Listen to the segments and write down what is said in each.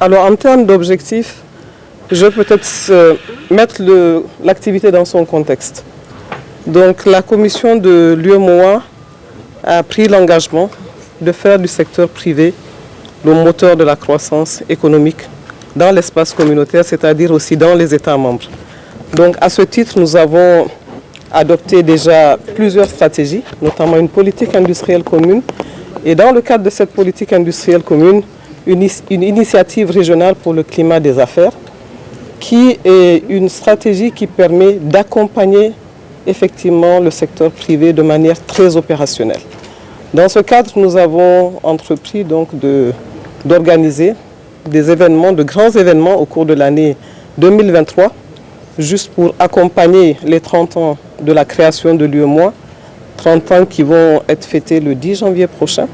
Alors, en termes d'objectifs, je vais peut-être mettre l'activité dans son contexte. Donc, la commission de l'UEMOA a pris l'engagement de faire du secteur privé le moteur de la croissance économique dans l'espace communautaire, c'est-à-dire aussi dans les États membres. Donc, à ce titre, nous avons adopté déjà plusieurs stratégies, notamment une politique industrielle commune. Et dans le cadre de cette politique industrielle commune, une initiative régionale pour le climat des affaires, qui est une stratégie qui permet d'accompagner effectivement le secteur privé de manière très opérationnelle. Dans ce cadre, nous avons entrepris donc d'organiser des événements, de grands événements au cours de l'année 2023, juste pour accompagner les 30 ans de la création de l'UEMOA, 30 ans qui vont être fêtés le 10 janvier prochain.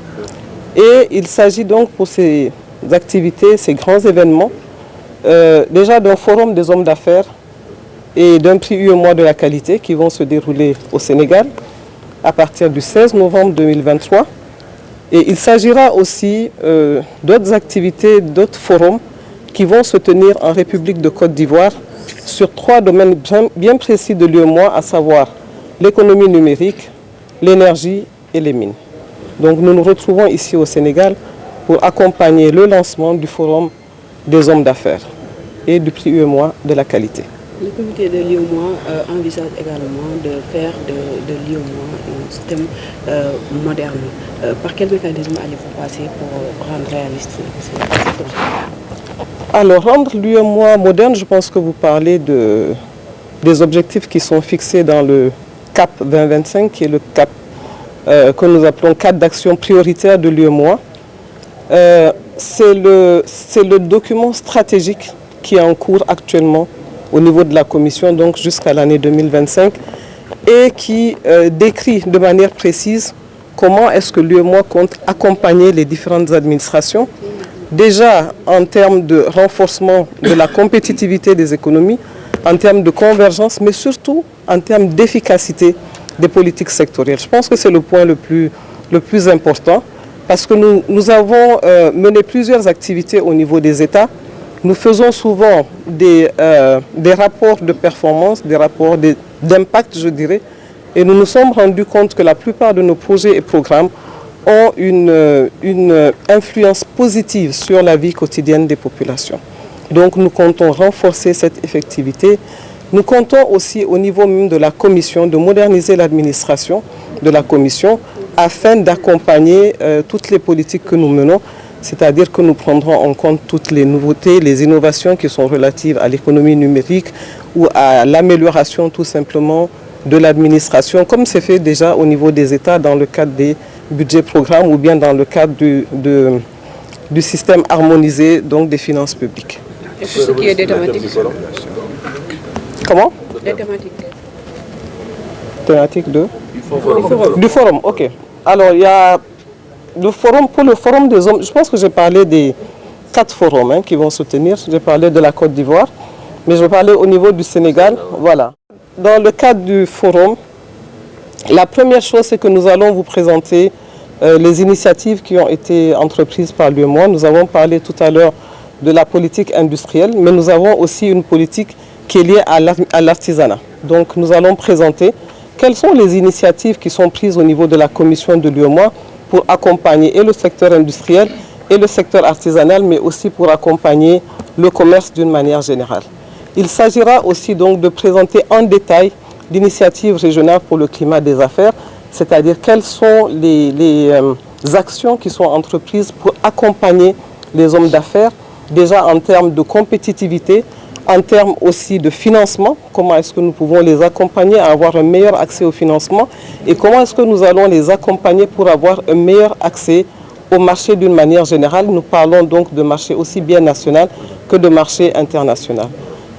Et il s'agit donc pour ces activités, ces grands événements, déjà d'un forum des hommes d'affaires et d'un prix UEMOA de la qualité qui vont se dérouler au Sénégal à partir du 16 novembre 2023. Et il s'agira aussi d'autres activités, d'autres forums qui vont se tenir en République de Côte d'Ivoire sur 3 domaines bien précis de l'UEMOA, à savoir l'économie numérique, l'énergie et les mines. Donc nous nous retrouvons ici au Sénégal pour accompagner le lancement du forum des hommes d'affaires et du prix UEMOA de la qualité. Le comité de l'UEMOA envisage également de faire de l'UEMOA un système moderne. Par quel mécanisme allez-vous passer pour rendre réaliste cet objectif? Alors, rendre l'UEMOA moderne, je pense que vous parlez des objectifs qui sont fixés dans le CAP 2025, qui est le CAP que nous appelons cadre d'action prioritaire de l'UEMOA. C'est le document stratégique qui est en cours actuellement au niveau de la Commission, donc jusqu'à l'année 2025, et qui décrit de manière précise comment est-ce que l'UEMOA compte accompagner les différentes administrations, déjà en termes de renforcement de la compétitivité des économies, en termes de convergence, mais surtout en termes d'efficacité des politiques sectorielles. Je pense que c'est le point le plus important, parce que nous avons mené plusieurs activités au niveau des États. Nous faisons souvent des rapports de performance, des rapports d'impact, je dirais, et nous nous sommes rendus compte que la plupart de nos projets et programmes ont une influence positive sur la vie quotidienne des populations. Donc nous comptons renforcer cette effectivité. Nous comptons aussi au niveau même de la Commission de moderniser l'administration de la Commission afin d'accompagner toutes les politiques que nous menons, c'est-à-dire que nous prendrons en compte toutes les nouveautés, les innovations qui sont relatives à l'économie numérique ou à l'amélioration tout simplement de l'administration, comme c'est fait déjà au niveau des États dans le cadre des budgets programmes ou bien dans le cadre du système harmonisé donc des finances publiques. Et pour ce qui est des thématiques? Comment? Des thématiques. Thématique du forum, ok. Alors il y a le forum, pour le forum des hommes, je pense que j'ai parlé des 4 forums qui vont se tenir. J'ai parlé de la Côte d'Ivoire, mais je vais parler au niveau du Sénégal. Voilà. Dans le cadre du forum, la première chose, c'est que nous allons vous présenter les initiatives qui ont été entreprises par l'UEMOA. Nous avons parlé tout à l'heure de la politique industrielle, mais nous avons aussi une politique qui est liée à l'artisanat. Donc nous allons présenter quelles sont les initiatives qui sont prises au niveau de la commission de l'UEMOA pour accompagner et le secteur industriel et le secteur artisanal, mais aussi pour accompagner le commerce d'une manière générale. Il s'agira aussi donc de présenter en détail l'initiative régionale pour le climat des affaires, c'est-à-dire quelles sont les actions qui sont entreprises pour accompagner les hommes d'affaires, déjà en termes de compétitivité, en termes aussi de financement, comment est-ce que nous pouvons les accompagner à avoir un meilleur accès au financement et comment est-ce que nous allons les accompagner pour avoir un meilleur accès au marché d'une manière générale. Nous parlons donc de marché aussi bien national que de marché international.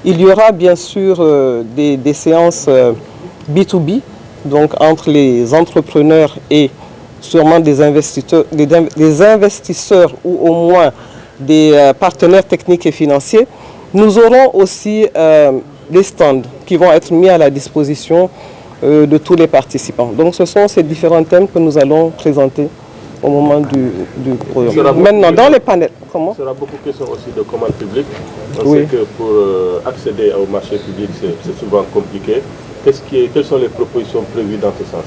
Il y aura bien sûr des séances B2B, donc entre les entrepreneurs et sûrement des investisseurs ou au moins des partenaires techniques et financiers. Nous aurons aussi des stands qui vont être mis à la disposition de tous les participants. Donc ce sont ces différents thèmes que nous allons présenter au moment du programme. Maintenant, dans les panels, comment? Il sera beaucoup question aussi de commande publique. On Oui. sait que pour accéder au marché public, c'est souvent compliqué. Quelles sont les propositions prévues dans ce sens?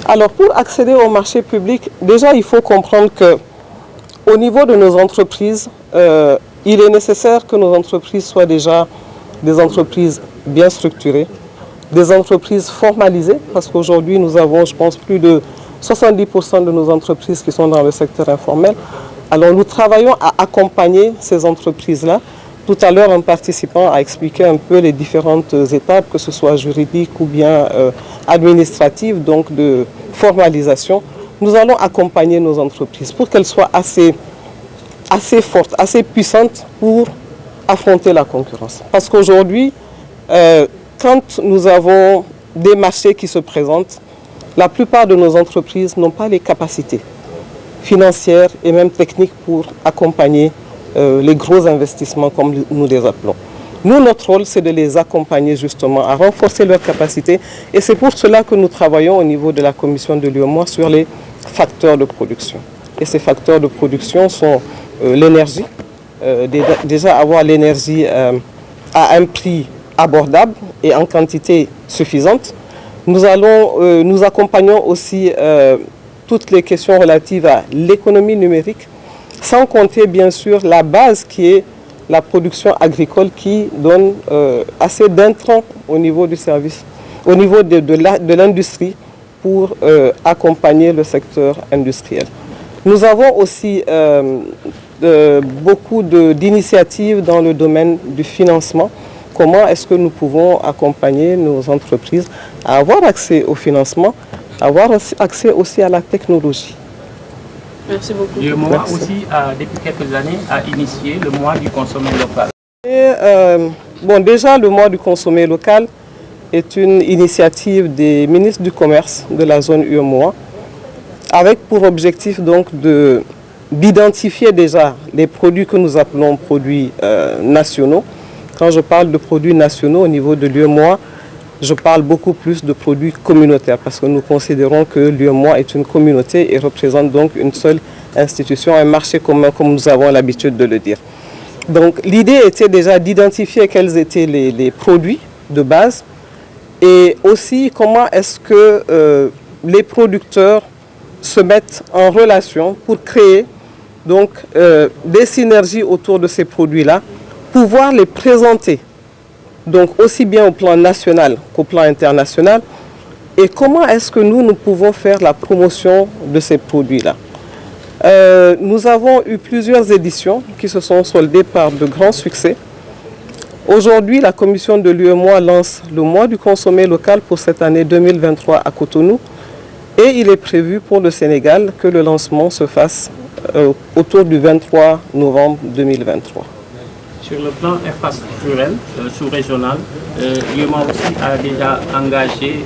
Alors, pour accéder au marché public, déjà, il faut comprendre qu'au niveau de nos entreprises, il est nécessaire que nos entreprises soient déjà des entreprises bien structurées, des entreprises formalisées, parce qu'aujourd'hui, nous avons, je pense, plus de 70% de nos entreprises qui sont dans le secteur informel. Alors, nous travaillons à accompagner ces entreprises-là. Tout à l'heure, un participant a expliqué un peu les différentes étapes, que ce soit juridiques ou bien administratives, donc de formalisation. Nous allons accompagner nos entreprises pour qu'elles soient assez fortes, assez puissantes pour affronter la concurrence. Parce qu'aujourd'hui, quand nous avons des marchés qui se présentent, la plupart de nos entreprises n'ont pas les capacités financières et même techniques pour accompagner les gros investissements comme nous les appelons. Nous, notre rôle, c'est de les accompagner justement à renforcer leurs capacités et c'est pour cela que nous travaillons au niveau de la commission de l'UEMOA sur les facteurs de production. Et ces facteurs de production sont l'énergie, déjà avoir l'énergie à un prix abordable et en quantité suffisante. Nous accompagnons aussi toutes les questions relatives à l'économie numérique, sans compter bien sûr la base qui est la production agricole qui donne assez d'intrants au niveau du service, au niveau de l'industrie pour accompagner le secteur industriel. Nous avons aussi beaucoup d'initiatives dans le domaine du financement. Comment est-ce que nous pouvons accompagner nos entreprises à avoir accès au financement, avoir accès aussi à la technologie. Merci beaucoup. L'UEMOA aussi, depuis quelques années, a initié le mois du consommé local. Déjà, le mois du consommé local est une initiative des ministres du Commerce de la zone UEMOA, avec pour objectif donc d'identifier déjà les produits que nous appelons produits nationaux. Quand je parle de produits nationaux au niveau de l'UEMOA, je parle beaucoup plus de produits communautaires parce que nous considérons que l'UEMOA est une communauté et représente donc une seule institution, un marché commun comme nous avons l'habitude de le dire. Donc l'idée était déjà d'identifier quels étaient les produits de base et aussi comment est-ce que les producteurs se mettent en relation pour créer donc des synergies autour de ces produits-là, pouvoir les présenter, donc aussi bien au plan national qu'au plan international, et comment est-ce que nous pouvons faire la promotion de ces produits-là. Nous avons eu plusieurs éditions qui se sont soldées par de grands succès. Aujourd'hui, la commission de l'UEMOA lance le mois du consommé local pour cette année 2023 à Cotonou, et il est prévu pour le Sénégal que le lancement se fasse autour du 23 novembre 2023. Sur le plan infrastructurel, sous-régional, l'UEMOA aussi a déjà engagé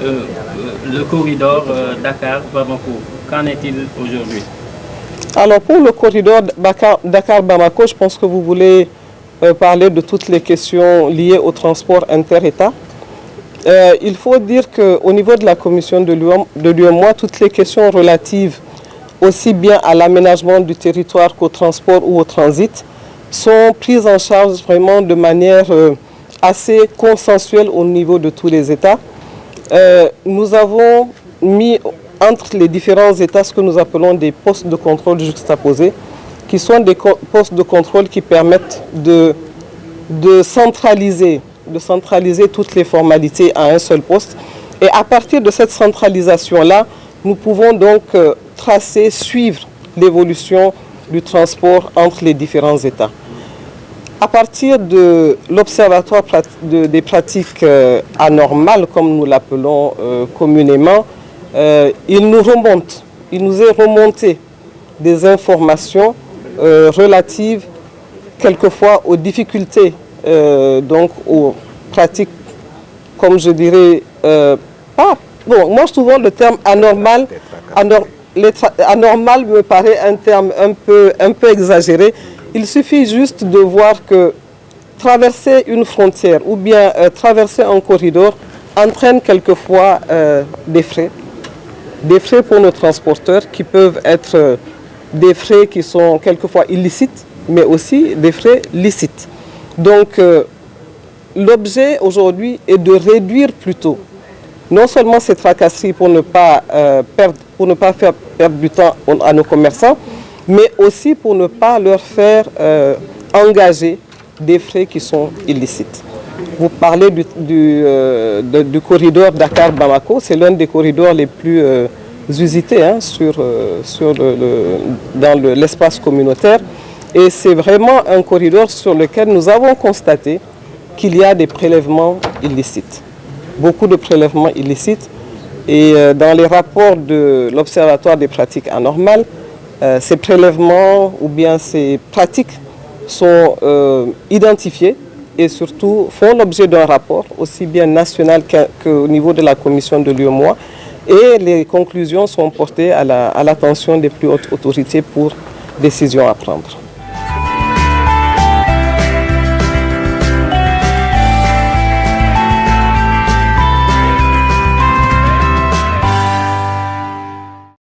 le corridor Dakar-Bamako. Qu'en est-il aujourd'hui? Alors pour le corridor Dakar-Bamako, je pense que vous voulez parler de toutes les questions liées au transport inter-État. Il faut dire qu'au niveau de la commission de l'UEMOA, toutes les questions relatives aussi bien à l'aménagement du territoire qu'au transport ou au transit sont prises en charge vraiment de manière assez consensuelle au niveau de tous les États. Nous avons mis entre les différents États ce que nous appelons des postes de contrôle juxtaposés, qui sont des postes de contrôle qui permettent de centraliser toutes les formalités à un seul poste. Et à partir de cette centralisation-là, nous pouvons donc suivre l'évolution du transport entre les différents États. À partir de l'Observatoire des pratiques anormales, comme nous l'appelons communément, il nous est remonté des informations relatives quelquefois aux difficultés, donc aux pratiques, comme je dirais, moi souvent le terme anormal me paraît un terme un peu exagéré. Il suffit juste de voir que traverser une frontière ou bien traverser un corridor entraîne quelquefois des frais. des frais pour nos transporteurs qui peuvent être des frais qui sont quelquefois illicites, mais aussi des frais licites. Donc, l'objet aujourd'hui est de réduire plutôt non seulement ces tracasseries pour ne pas faire perdre du temps à nos commerçants, mais aussi pour ne pas leur faire engager des frais qui sont illicites. Vous parlez du corridor Dakar-Bamako, c'est l'un des corridors les plus usités dans l'espace communautaire. Et c'est vraiment un corridor sur lequel nous avons constaté qu'il y a des prélèvements illicites. Beaucoup de prélèvements illicites. Et dans les rapports de l'Observatoire des pratiques anormales, ces prélèvements ou bien ces pratiques sont identifiés et surtout font l'objet d'un rapport, aussi bien national qu'au niveau de la commission de l'UEMOA. Et les conclusions sont portées à l'attention des plus hautes autorités pour décisions à prendre.